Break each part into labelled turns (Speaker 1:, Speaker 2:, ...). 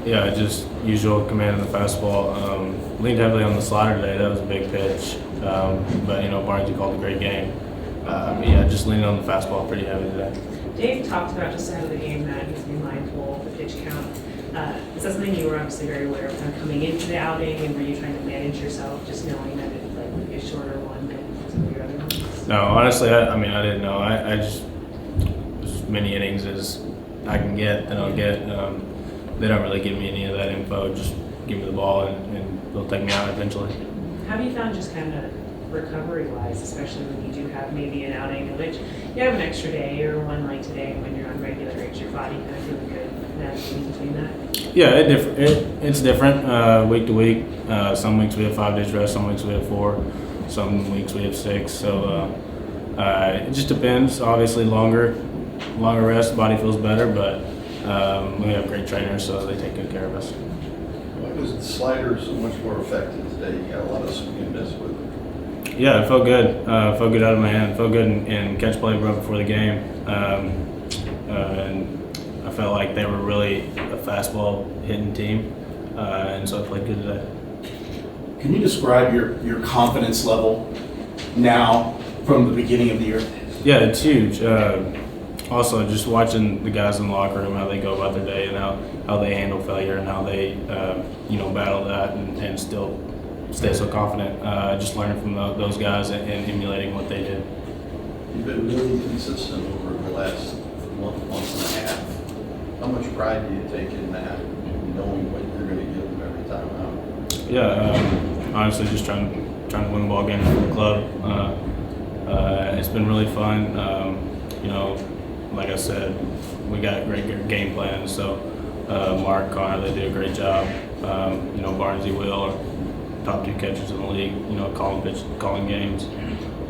Speaker 1: Yeah, just usual command of the fastball. Leaned heavily on the slider today. That was a big pitch. But, Barnesy called a great game. Yeah, just leaning on the fastball pretty heavy today.
Speaker 2: Dave talked about just ahead of the game that he's being mindful of the pitch count. Is that something you were obviously very aware of kind of coming into the outing, and were you trying to manage yourself just knowing that it would be a shorter one than some of your other ones?
Speaker 1: No, honestly, I didn't know. I just as many innings as I can get, then I'll get. They don't really give me any of that info. Just give me the ball, and they'll take me out eventually.
Speaker 2: How have you found just kind of recovery-wise, especially when you do have maybe an outing in which you have an extra day or one like today when you're on regular rates, your body kind of feeling good navigating between that?
Speaker 1: Yeah, it's different week to week. Some weeks we have 5 days rest, some weeks we have 4, some weeks we have 6. So it just depends. Obviously, longer rest, the body feels better, but we have great trainers, so they take good care of us.
Speaker 3: Why was the slider so much more effective today? You got a lot of swing and miss with it.
Speaker 1: Yeah, it felt good. Felt good out of my hand. Felt good in catch play right before the game. And I felt like they were really a fastball hitting team, and so I played good today.
Speaker 4: Can you describe your confidence level now from the beginning of the year?
Speaker 1: Yeah, it's huge. Also, just watching the guys in the locker room, how they go about their day and how they handle failure and how they battle that and still stay so confident. Just learning from those guys and emulating what they did.
Speaker 3: You've been really consistent over the last month and a half. How much pride do you take in that, knowing what you're going to give them every time out?
Speaker 1: Yeah, honestly, just trying to win the ball game for the club. It's been really fun. Like I said, we got great game plans. So Mark, Connor, they do a great job. Barnesy, Will are top 2 catchers in the league. Calling games.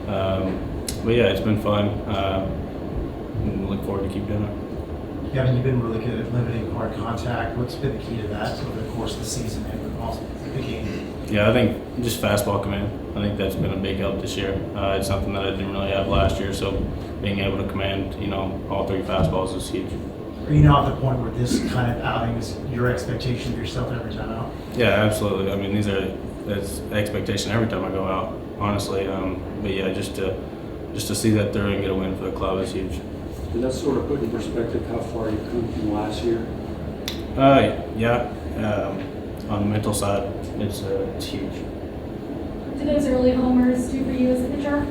Speaker 1: But yeah, it's been fun. And look forward to keep doing it.
Speaker 5: Gavin, you've been really good at limiting hard contact. What's been the key to that over the course of the season and also the game?
Speaker 1: Yeah, I think just fastball command. I think that's been a big help this year. It's something that I didn't really have last year, so being able to command, all 3 fastballs is huge.
Speaker 5: Are you now at the point where this kind of outing is your expectation of yourself every time out?
Speaker 1: Yeah, absolutely. I mean, that's expectation every time I go out, honestly. But yeah, just to see that through and get a win for the club is huge.
Speaker 6: Did that sort of put in perspective how far you come from last year?
Speaker 1: Yeah. On the mental side, it's huge.
Speaker 7: Do those early homers do for you as a pitcher?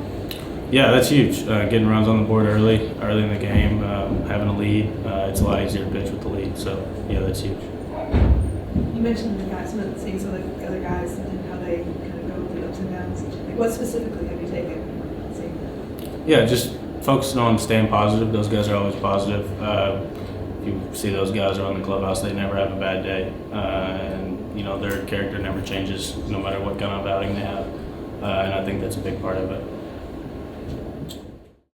Speaker 1: Yeah, that's huge. Getting runs on the board early in the game, having a lead, it's a lot easier to pitch with the lead. So yeah, that's huge.
Speaker 8: You mentioned seeing some of the other guys and how they kind of go through the ups and downs. Like, what specifically have you taken from seeing that?
Speaker 1: Yeah, just focusing on staying positive. Those guys are always positive. If you see those guys around the clubhouse, they never have a bad day, and their character never changes no matter what kind of outing they have. And I think that's a big part of it.